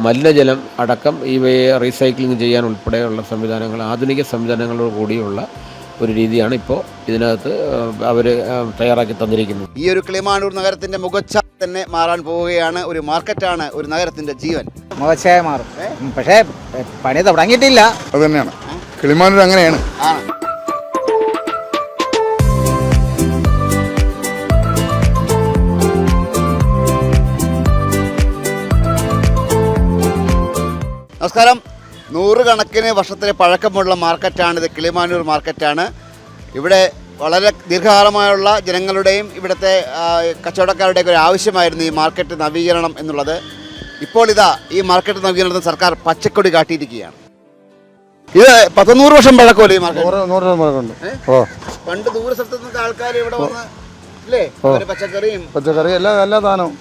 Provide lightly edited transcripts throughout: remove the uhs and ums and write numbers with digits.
മലിനജലം അടക്കം ഇവയെ റീസൈക്ലിംഗ് ചെയ്യാൻ ഉൾപ്പെടെയുള്ള സംവിധാനങ്ങൾ, ആധുനിക സംവിധാനങ്ങളോട് കൂടിയുള്ള ഒരു രീതിയാണ് ഇപ്പോൾ ഇതിനകത്ത് അവർ തയ്യാറാക്കി തന്നിരിക്കുന്നത്. ഈ ഒരു കിളിമാനൂർ നഗരത്തിൻ്റെ മുഖച്ഛ തന്നെ മാറാൻ പോവുകയാണ്. ഒരു മാർക്കറ്റാണ് ഒരു നഗരത്തിൻ്റെ ജീവൻ. മുഖച്ഛായ മാറും, പക്ഷേ പണി തുടങ്ങിയിട്ടില്ല. അത് തന്നെയാണ് കിളിമാനൂർ, അങ്ങനെയാണ്. നമസ്കാരം. നൂറുകണക്കിന് വർഷത്തിലെ പഴക്കമുള്ള മാർക്കറ്റാണിത്. കിളിമാനൂർ മാർക്കറ്റാണ്. ഇവിടെ വളരെ ദീർഘകാലമായുള്ള ജനങ്ങളുടെയും ഇവിടുത്തെ കച്ചവടക്കാരുടെയൊക്കെ ഒരു ആവശ്യമായിരുന്നു ഈ മാർക്കറ്റ് നവീകരണം എന്നുള്ളത്. ഇപ്പോൾ ഇതാ ഈ മാർക്കറ്റ് നവീകരണത്തിന് സർക്കാർ പച്ചക്കൊടി കാട്ടിയിരിക്കുകയാണ്. ഇത് 100 വർഷം പഴക്കമല്ലേ ഈ മാർക്കറ്റ്? 100 പഴക്കമുണ്ട്. പണ്ട് ദൂര സ്ഥലത്ത് നിന്നൊക്കെ ആൾക്കാർ ഇവിടെ വന്ന് അല്ലേ പച്ചക്കറി എല്ലാ സാധനവും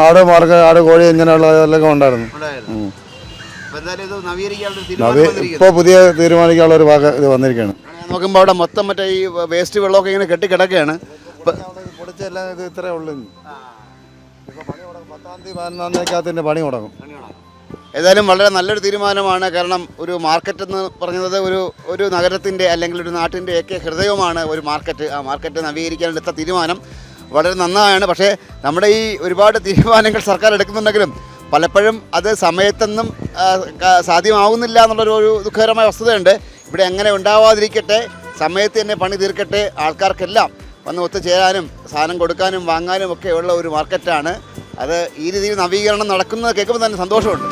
ആട് മാർക്ക ആട് കോഴി ഇങ്ങനെയുള്ളതെല്ലാം ഉണ്ടായിരുന്നു. ഇപ്പോൾ പുതിയ തീരുമാനിക്കാനുള്ള ഒരു ഭാഗം ഇത് വന്നിരിക്കുകയാണ്. നോക്കുമ്പോൾ അവിടെ മൊത്തം മറ്റേ ഈ വേസ്റ്റ് വെള്ളമൊക്കെ ഇങ്ങനെ കെട്ടിക്കിടക്കുകയാണ്. പൊടിച്ചെല്ലാം ഇത് ഇത്രേ ഉള്ളൂ. ഇപ്പോൾ പണി തുടങ്ങും. 10-ാം തീയതി 11-ാം തീയതിക്കകത്തിൻ്റെ പണി തുടങ്ങും. ഏതായാലും വളരെ നല്ലൊരു തീരുമാനമാണ്. കാരണം ഒരു മാർക്കറ്റ് എന്ന് പറഞ്ഞത് ഒരു നഗരത്തിൻ്റെ അല്ലെങ്കിൽ ഒരു നാട്ടിൻ്റെയൊക്കെ ഹൃദയവുമാണ് ഒരു മാർക്കറ്റ്. ആ മാർക്കറ്റ് നവീകരിക്കാനെടുത്ത തീരുമാനം വളരെ നന്നായാണ്. പക്ഷേ നമ്മുടെ ഈ ഒരുപാട് തീരുമാനങ്ങൾ സർക്കാർ എടുക്കുന്നുണ്ടെങ്കിലും പലപ്പോഴും അത് സമയത്തൊന്നും സാധ്യമാവുന്നില്ല എന്നുള്ളൊരു ദുഃഖകരമായ വസ്തുതയുണ്ട്. ഇവിടെ അങ്ങനെ ഉണ്ടാവാതിരിക്കട്ടെ, സമയത്ത് തന്നെ പണി തീർക്കട്ടെ, ആൾക്കാർക്കെല്ലാം വന്ന് ഒത്തുചേരാനും സാധനം കൊടുക്കാനും വാങ്ങാനും ഒക്കെ ഉള്ള ഒരു മാർക്കറ്റാണ്. അത് ഈ രീതിയിൽ നവീകരണം നടക്കുന്നത് കേൾക്കുമ്പോൾ തന്നെ സന്തോഷമുണ്ട്.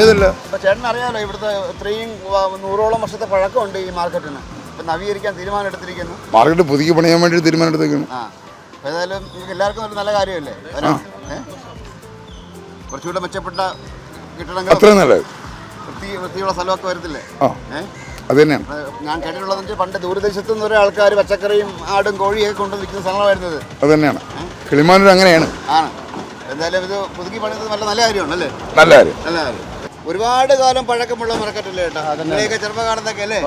അപ്പോൾ ചേട്ടൻ അറിയാമല്ലോ ഇവിടുത്തെ ഇത്രയും 100ഓളം വർഷത്തെ പഴക്കമുണ്ട് ഈ മാർക്കറ്റിന്. ഇപ്പം നവീകരിക്കാൻ തീരുമാനം എടുത്തിരിക്കുന്നു. മാർക്കറ്റ് പുതുക്കി പണിയാൻ വേണ്ടി തീരുമാനം എടുത്തേക്കുന്നു. ഏതായാലും നിങ്ങൾക്ക് എല്ലാവർക്കും ഒരു നല്ല കാര്യമല്ലേ? കുറച്ചുകൂടെ മെച്ചപ്പെട്ട കിട്ടണമെങ്കിൽ വൃത്തിയുള്ള സ്ഥലമൊക്കെ വരത്തില്ലേ? അത് തന്നെയാണ് ഞാൻ കേട്ടിട്ടുള്ളതെന്ന് വെച്ചാൽ പണ്ട് ദൂരദേശത്തു നിന്ന് ഒരേ ആൾക്കാർ പച്ചക്കറിയും ആടും കോഴിയൊക്കെ കൊണ്ട് വിൽക്കുന്ന സ്ഥലമായിരുന്നത്. അത് തന്നെയാണ് കിളിമാനൂർ, അങ്ങനെയാണ്. എന്തായാലും ഇത് പുതുക്കി പണിത് നല്ല കാര്യമാണ് അല്ലേ? നല്ല കാര്യം. ഒരുപാട് കാലം പഴക്കമുള്ള മാർക്കറ്റല്ലേ ചേട്ടാ? അങ്ങനെയൊക്കെ ചെറുപ്പകാലത്തൊക്കെ അല്ലേ?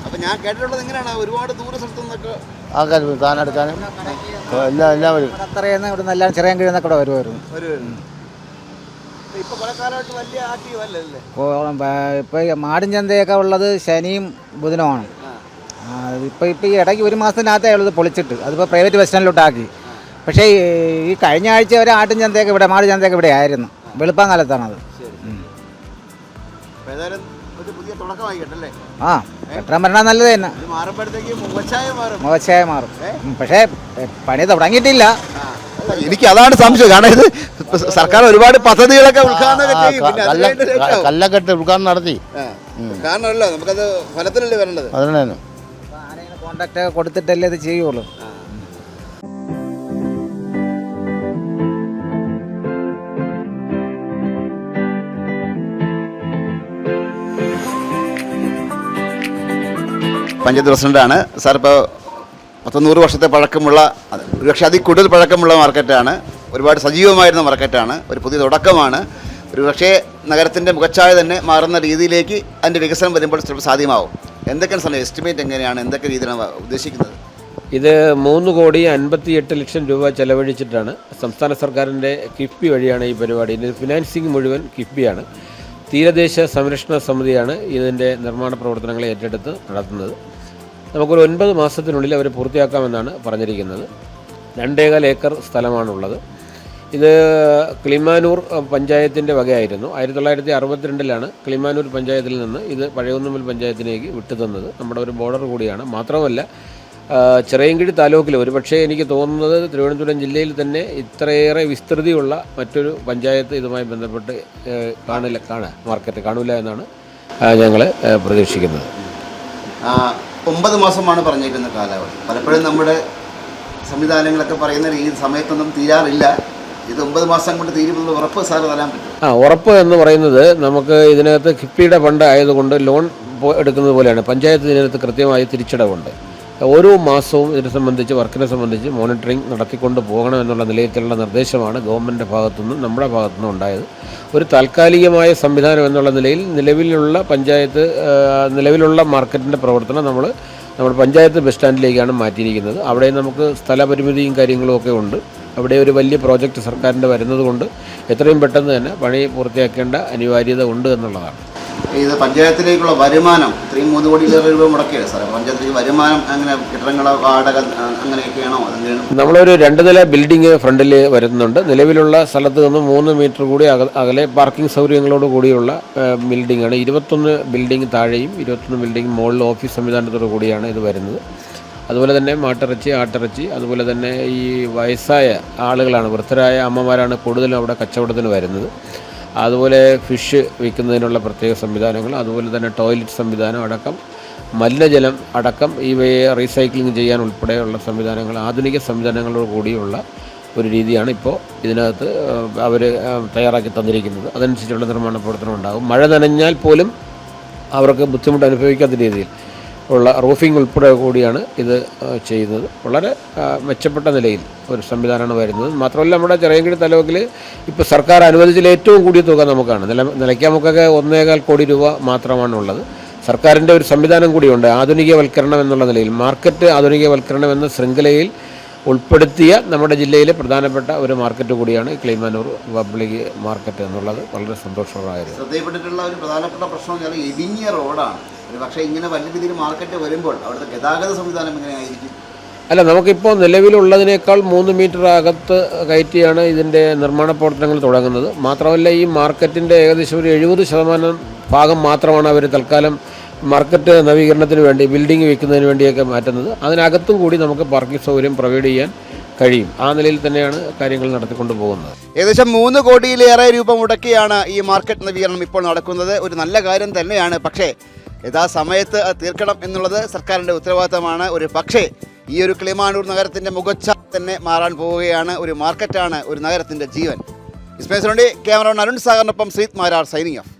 അപ്പൊ ഞാൻ കേട്ടിട്ടുള്ളത് എങ്ങനെയാണ് ഒരുപാട് ദൂര സ്ഥലത്തു നിന്നൊക്കെ ആൾക്കാർ താനെടുക്കാനും എല്ലാവരും ഇവിടെ എല്ലാം ചെറിയ കിഴുന്നൊക്കെ വരുമായിരുന്നു. ഇപ്പൊ മാടും ചന്തയൊക്കെ ഉള്ളത് ശനിയും ബുധനുമാണ്. ഇപ്പൊ ഈ ഇടയ്ക്ക് ഒരു മാസത്തിനകത്തേ ഉള്ളത് പൊളിച്ചിട്ട് അതിപ്പോൾ പ്രൈവറ്റ് ബസ് സ്റ്റാൻഡിലോട്ടാക്കി. പക്ഷേ ഈ കഴിഞ്ഞ ആഴ്ച ഒരു ആട്ടും ചന്തയൊക്കെ ഇവിടെ മാട് ചന്തയൊക്കെ ഇവിടെ ആയിരുന്നു. വെളുപ്പാൻ കാലത്താണത്. കെട്ടാൻ പറഞ്ഞാൽ നല്ലത് തന്നെ. മുഖച്ഛായ മാറും, പക്ഷേ പണി തുടങ്ങിയിട്ടില്ല. എനിക്ക് അതാണ് സംശയം. കാരണം ഇത് സർക്കാർ ഒരുപാട് പദ്ധതികളൊക്കെ കല്ലക്കെട്ട് ഉദ്ഘാടനം നടത്തി. കാരണമല്ലോ നമുക്കത് ഫലത്തിലല്ലേ വരേണ്ടത്. അതിനാണ് കോൺട്രാക്ട് കൊടുത്തിട്ടല്ലേ ഇത് ചെയ്യുള്ളൂ. പഞ്ചായത്ത് പ്രസിഡന്റാണ് സാർ. ഇപ്പോൾ 100 വർഷത്തെ പഴക്കമുള്ള, ഒരുപക്ഷെ അതിൽ കൂടുതൽ പഴക്കമുള്ള മാർക്കറ്റാണ്. ഒരുപാട് സജീവമായിരുന്ന മാർക്കറ്റാണ്. ഒരു പുതിയ തുടക്കമാണ്. ഒരുപക്ഷെ നഗരത്തിൻ്റെ മുഖച്ഛായ തന്നെ മാറുന്ന രീതിയിലേക്ക് അതിൻ്റെ വികസനം വരുമ്പോൾ ചിലപ്പോൾ സാധ്യമാവും. എന്തൊക്കെയാണ് സാർ എസ്റ്റിമേറ്റ്, എങ്ങനെയാണ്, എന്തൊക്കെ രീതിയിലാണ് ഉദ്ദേശിക്കുന്നത്? ഇത് 3,58,00,000 രൂപ ചെലവഴിച്ചിട്ടാണ് സംസ്ഥാന സർക്കാരിൻ്റെ കിഫ്ബി വഴിയാണ് ഈ പരിപാടി. ഇതിൻ്റെ ഫിനാൻസിങ് മുഴുവൻ കിഫ്ബിയാണ്. തീരദേശ സംരക്ഷണ സമിതിയാണ് ഇതിൻ്റെ നിർമ്മാണ പ്രവർത്തനങ്ങളെ ഏറ്റെടുത്ത് നടത്തുന്നത്. നമുക്കൊരു 9 മാസത്തിനുള്ളിൽ അവർ പൂർത്തിയാക്കാമെന്നാണ് പറഞ്ഞിരിക്കുന്നത്. 2.25 ഏക്കർ സ്ഥലമാണുള്ളത്. ഇത് കിളിമാനൂർ പഞ്ചായത്തിൻ്റെ വകയായിരുന്നു. 1962-ലാണ് കിളിമാനൂർ പഞ്ചായത്തിൽ നിന്ന് ഇത് പഴയകുന്നമ്മൽ പഞ്ചായത്തിലേക്ക് വിട്ടുതന്നത്. നമ്മുടെ ഒരു ബോർഡർ കൂടിയാണ്. മാത്രമല്ല ചിറയൻകീഴ് താലൂക്കിൽ, ഒരുപക്ഷേ എനിക്ക് തോന്നുന്നത് തിരുവനന്തപുരം ജില്ലയിൽ തന്നെ ഇത്രയേറെ വിസ്തൃതിയുള്ള മറ്റൊരു പഞ്ചായത്ത് ഇതുമായി ബന്ധപ്പെട്ട് മാർക്കറ്റ് കാണില്ല എന്നാണ് ഞങ്ങൾ പ്രതീക്ഷിക്കുന്നത്. 9 മാസമാണ് പറഞ്ഞിരിക്കുന്ന കാലാവധി. പലപ്പോഴും നമ്മുടെ സംവിധാനങ്ങളൊക്കെ പറയുന്ന ഈ സമയത്തൊന്നും തീരാറില്ല. ഇത് 9 മാസം കൊണ്ട് തീരുമെന്ന് ഉറപ്പ് സാറ് തരാൻ പറ്റും? ഉറപ്പ് എന്ന് പറയുന്നത് നമുക്ക് ഇതിനകത്ത് കിഫ്ബിയുടെ ഫണ്ട് ആയതുകൊണ്ട് ലോൺ എടുക്കുന്നത് പോലെയാണ്. പഞ്ചായത്ത് ഇതിനകത്ത് കൃത്യമായി തിരിച്ചടവുണ്ട്. ഓരോ മാസവും ഇതിനെ സംബന്ധിച്ച് വർക്കിനെ സംബന്ധിച്ച് മോണിറ്ററിംഗ് നടത്തിക്കൊണ്ട് പോകണമെന്നുള്ള നിലയിലുള്ള നിർദ്ദേശമാണ് ഗവൺമെൻറ്റിൻ്റെ ഭാഗത്തുനിന്നും നമ്മുടെ ഭാഗത്തുനിന്നും ഉണ്ടായത്. ഒരു താൽക്കാലികമായ സംവിധാനം എന്നുള്ള നിലയിൽ നിലവിലുള്ള മാർക്കറ്റിൻ്റെ പ്രവർത്തനം നമ്മുടെ പഞ്ചായത്ത് ബസ് സ്റ്റാൻഡിലേക്കാണ് മാറ്റിയിരിക്കുന്നത്. അവിടെ നമുക്ക് സ്ഥലപരിമിതിയും കാര്യങ്ങളും ഒക്കെ ഉണ്ട്. അവിടെ ഒരു വലിയ പ്രോജക്റ്റ് സർക്കാരിൻ്റെ വരുന്നത് കൊണ്ട് എത്രയും പെട്ടെന്ന് തന്നെ പണി പൂർത്തിയാക്കേണ്ട അനിവാര്യത ഉണ്ട് എന്നുള്ളതാണ്. ഇത് പഞ്ചായത്തിലേക്കുള്ള വരുമാനം 3 കോടിയിലേറെ രൂപ മുടക്കിയാണ് സാറേ. പഞ്ചായത്തിലേക്ക് വരുമാനം അങ്ങനെ കെട്ടിടങ്ങളെ വാടക അങ്ങനെയൊക്കെയാണോ? നമ്മളൊരു 2 നില ബിൽഡിംഗ് ഫ്രണ്ടിൽ വരുന്നുണ്ട്. നിലവിലുള്ള സ്ഥലത്ത് നിന്ന് 3 മീറ്റർ കൂടി അകലെ പാർക്കിംഗ് സൗകര്യങ്ങളോട് കൂടിയുള്ള ബിൽഡിങ്ങാണ്. 21 ബിൽഡിംഗ് താഴെയും 21 ബിൽഡിംഗ് മുകളിൽ ഓഫീസ് സംവിധാനത്തോടു കൂടിയാണ് ഇത് വരുന്നത്. അതുപോലെ തന്നെ മാട്ടിറച്ചി, ആട്ടിറച്ചി, അതുപോലെ തന്നെ ഈ വയസ്സായ ആളുകളാണ്, വൃദ്ധരായ അമ്മമാരാണ് കൂടുതലും അവിടെ കച്ചവടത്തിന് വരുന്നത്. അതുപോലെ ഫിഷ് വിൽക്കുന്നതിനുള്ള പ്രത്യേക സംവിധാനങ്ങൾ, അതുപോലെ തന്നെ ടോയ്ലറ്റ് സംവിധാനം അടക്കം, മലിനജലം അടക്കം ഇവയെ റീസൈക്ലിംഗ് ചെയ്യാൻ ഉൾപ്പെടെയുള്ള സംവിധാനങ്ങൾ, ആധുനിക സംവിധാനങ്ങളോട് കൂടിയുള്ള ഒരു രീതിയാണ് ഇപ്പോൾ ഇതിനകത്ത് അവർ തയ്യാറാക്കി തന്നിരിക്കുന്നത്. അതനുസരിച്ചുള്ള നിർമ്മാണ പ്രവർത്തനം ഉണ്ടാകും. മഴ നനഞ്ഞാൽ പോലും അവർക്ക് ബുദ്ധിമുട്ട് അനുഭവിക്കാത്ത രീതിയിൽ ഉള്ള റൂഫിംഗ് ഉൾപ്പെടെ കൂടിയാണ് ഇത് ചെയ്യുന്നത്. വളരെ മെച്ചപ്പെട്ട നിലയിൽ ഒരു സംവിധാനമാണ് വരുന്നത്. മാത്രമല്ല നമ്മുടെ ചിറയൻകീഴ് താലൂക്കിൽ ഇപ്പോൾ സർക്കാർ അനുവദിച്ചതിൽ ഏറ്റവും കൂടിയ തുക നമുക്കാണ്. നിലയ്ക്കാമുക്കൊക്കെ 1.25 കോടി രൂപ മാത്രമാണുള്ളത്. സർക്കാരിൻ്റെ ഒരു സംവിധാനം കൂടിയുണ്ട്, ആധുനികവൽക്കരണം എന്നുള്ള നിലയിൽ. മാർക്കറ്റ് ആധുനികവൽക്കരണം എന്ന ശൃംഖലയിൽ ഉൾപ്പെടുത്തിയ നമ്മുടെ ജില്ലയിലെ പ്രധാനപ്പെട്ട ഒരു മാർക്കറ്റ് കൂടിയാണ് കിളിമാനൂർ പബ്ലിക് മാർക്കറ്റ് എന്നുള്ളത്. വളരെ സന്തോഷകരമായിരുന്നു. ശ്രദ്ധയിൽപ്പെട്ടിട്ടുള്ള ഒരു പ്രധാനപ്പെട്ട പ്രശ്നം ഇടുങ്ങിയ റോഡാണ്. പക്ഷേ ഇങ്ങനെ വലിയ രീതിയിൽ മാർക്കറ്റ് വരുമ്പോൾ അവിടുത്തെ ഗതാഗത സംവിധാനം എങ്ങനെയായിരിക്കും? അല്ല, നമുക്കിപ്പോൾ നിലവിലുള്ളതിനേക്കാൾ 3 മീറ്റർ അകത്ത് കയറ്റിയാണ് ഇതിൻ്റെ നിർമ്മാണ പ്രവർത്തനങ്ങൾ തുടങ്ങുന്നത്. മാത്രമല്ല ഈ മാർക്കറ്റിൻ്റെ ഏകദേശം ഒരു 70% ഭാഗം മാത്രമാണ് അവർ തൽക്കാലം മാർക്കറ്റ് നവീകരണത്തിന് വേണ്ടി ബിൽഡിംഗ് വയ്ക്കുന്നതിന് വേണ്ടിയൊക്കെ മാറ്റുന്നത്. അതിനകത്തും കൂടി നമുക്ക് പാർക്കിംഗ് സൗകര്യം പ്രൊവൈഡ് ചെയ്യാൻ കഴിയും. ആ നിലയിൽ തന്നെയാണ് കാര്യങ്ങൾ നടത്തിക്കൊണ്ട് പോകുന്നത്. ഏകദേശം 3 കോടിയിലേറെ രൂപ മുടക്കിയാണ് ഈ മാർക്കറ്റ് നവീകരണം ഇപ്പോൾ നടക്കുന്നത്. ഒരു നല്ല കാര്യം തന്നെയാണ്. പക്ഷേ യഥാസമയത്ത് തീർക്കണം എന്നുള്ളത് സർക്കാരിൻ്റെ ഉത്തരവാദിത്തമാണ്. പക്ഷേ ഈ ഒരു കിളിമാനൂർ നഗരത്തിൻ്റെ മുഖച്ഛ തന്നെ മാറാൻ പോവുകയാണ്. ഒരു മാർക്കറ്റാണ് ഒരു നഗരത്തിൻ്റെ ജീവൻ. ക്യാമറ അരുൺ സാഗറിനൊപ്പം ശ്രീത് മാരാർ സൈനിങ് ഓഫ്.